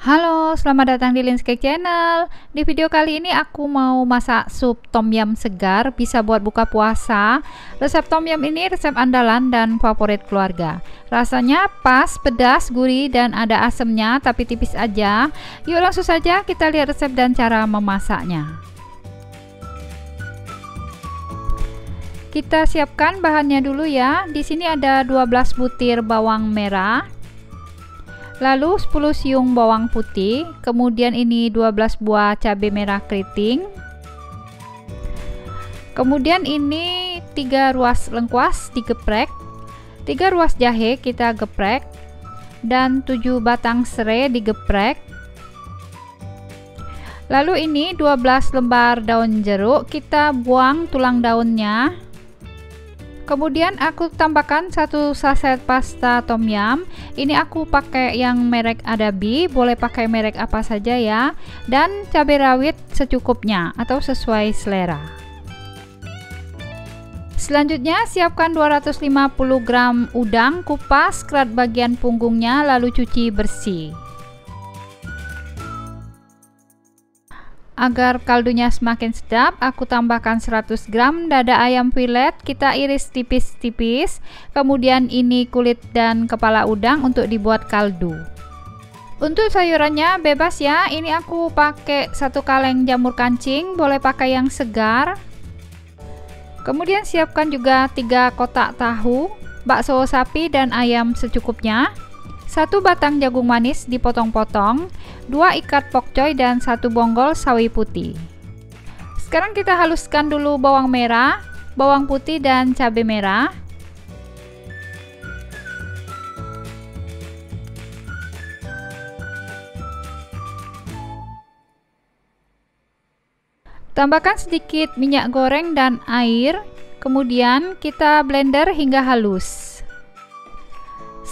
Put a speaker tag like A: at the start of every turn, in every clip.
A: Halo, selamat datang di Linscake Channel. Di video kali ini aku mau masak sup tom yum segar, bisa buat buka puasa. Resep tom yum ini resep andalan dan favorit keluarga. Rasanya pas, pedas, gurih, dan ada asemnya, tapi tipis aja. Yuk langsung saja kita lihat resep dan cara memasaknya. Kita siapkan bahannya dulu ya. Di sini ada 12 butir bawang merah. Lalu 10 siung bawang putih, kemudian ini 12 buah cabai merah keriting. Kemudian ini 3 ruas lengkuas digeprek, 3 ruas jahe kita geprek, dan 7 batang serai digeprek. Lalu ini 12 lembar daun jeruk, kita buang tulang daunnya. Kemudian aku tambahkan 1 saset pasta tom yum. Ini aku pakai yang merek Adabi, boleh pakai merek apa saja ya. Dan cabai rawit secukupnya atau sesuai selera. Selanjutnya siapkan 250 gram udang, kupas kerat bagian punggungnya lalu cuci bersih. Agar kaldunya semakin sedap, aku tambahkan 100 gram dada ayam filet, kita iris tipis-tipis. Kemudian ini kulit dan kepala udang untuk dibuat kaldu. Untuk sayurannya bebas ya, ini aku pakai 1 kaleng jamur kancing, boleh pakai yang segar. Kemudian siapkan juga 3 kotak tahu, bakso sapi dan ayam secukupnya. 1 batang jagung manis dipotong-potong, 2 ikat pokcoy dan 1 bonggol sawi putih. Sekarang kita haluskan dulu bawang merah, bawang putih dan cabai merah. Tambahkan sedikit minyak goreng dan air, kemudian kita blender hingga halus.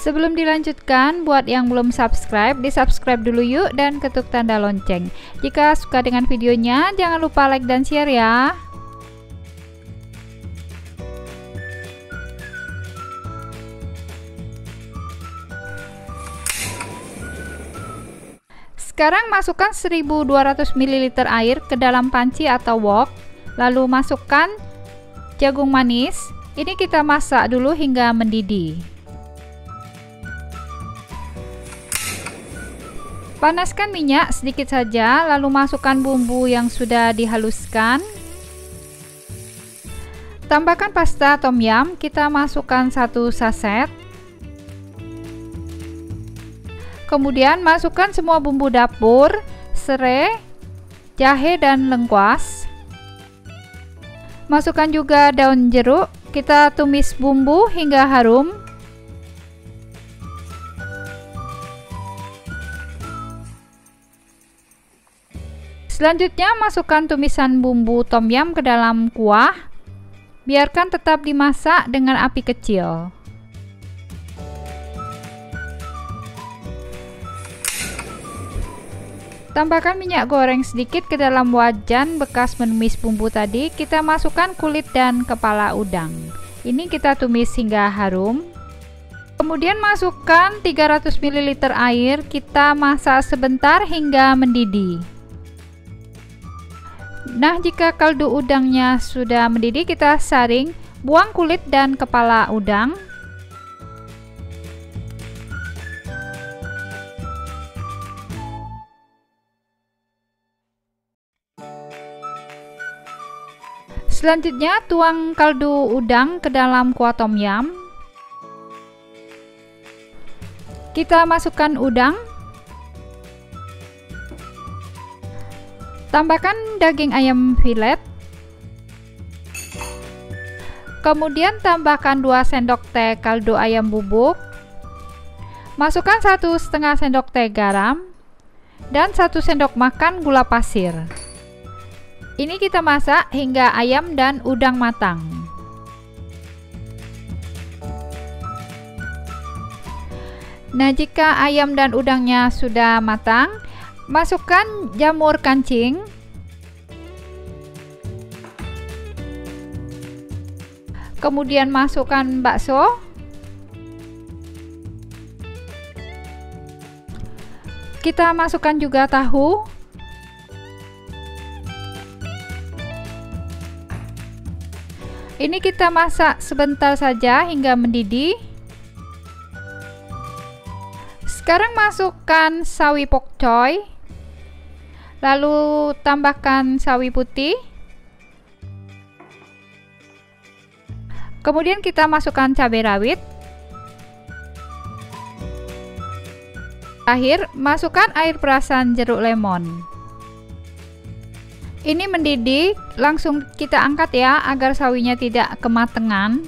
A: Sebelum dilanjutkan, buat yang belum subscribe, di-subscribe dulu yuk dan ketuk tanda lonceng. Jika suka dengan videonya, jangan lupa like dan share ya. Sekarang masukkan 1200 ml air ke dalam panci atau wok. Lalu masukkan jagung manis. Ini kita masak dulu hingga mendidih. Panaskan minyak sedikit saja, lalu masukkan bumbu yang sudah dihaluskan. Tambahkan pasta tom yum, kita masukkan 1 saset. Kemudian masukkan semua bumbu dapur, serai, jahe dan lengkuas. Masukkan juga daun jeruk, kita tumis bumbu hingga harum. Selanjutnya masukkan tumisan bumbu tom yum ke dalam kuah. Biarkan tetap dimasak dengan api kecil. Tambahkan minyak goreng sedikit ke dalam wajan bekas menumis bumbu tadi. Kita masukkan kulit dan kepala udang. Ini kita tumis hingga harum. Kemudian masukkan 300 ml air. Kita masak sebentar hingga mendidih. Nah, jika kaldu udangnya sudah mendidih, kita saring, buang kulit dan kepala udang. Selanjutnya, tuang kaldu udang ke dalam kuah tom yum. Kita masukkan udang. Tambahkan daging ayam filet. Kemudian tambahkan 2 sendok teh kaldu ayam bubuk. Masukkan 1,5 sendok teh garam dan 1 sendok makan gula pasir. Ini kita masak hingga ayam dan udang matang. Nah, jika ayam dan udangnya sudah matang, masukkan jamur kancing. Kemudian masukkan bakso. Kita masukkan juga tahu. Ini kita masak sebentar saja hingga mendidih. Sekarang masukkan sawi pokcoy, lalu tambahkan sawi putih. Kemudian kita masukkan cabai rawit. Terakhir, masukkan air perasan jeruk lemon. Ini mendidih, langsung kita angkat ya agar sawinya tidak kematangan.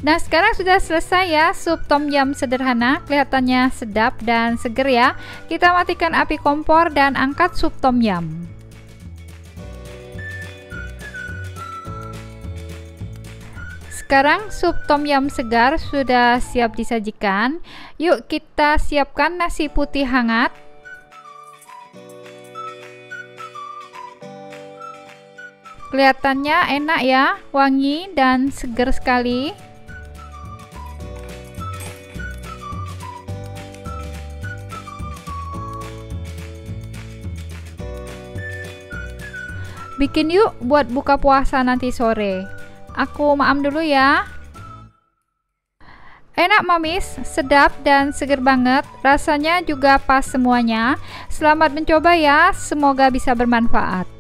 A: Nah, sekarang sudah selesai ya sup tom yum sederhana, kelihatannya sedap dan seger ya. Kita matikan api kompor dan angkat sup tom yum. Sekarang sup tom yum segar sudah siap disajikan. Yuk kita siapkan nasi putih hangat. Kelihatannya enak ya, wangi dan segar sekali. Bikin yuk buat buka puasa nanti sore. Aku maam dulu ya. Enak mamis, sedap dan segar banget. Rasanya juga pas semuanya. Selamat mencoba ya, semoga bisa bermanfaat.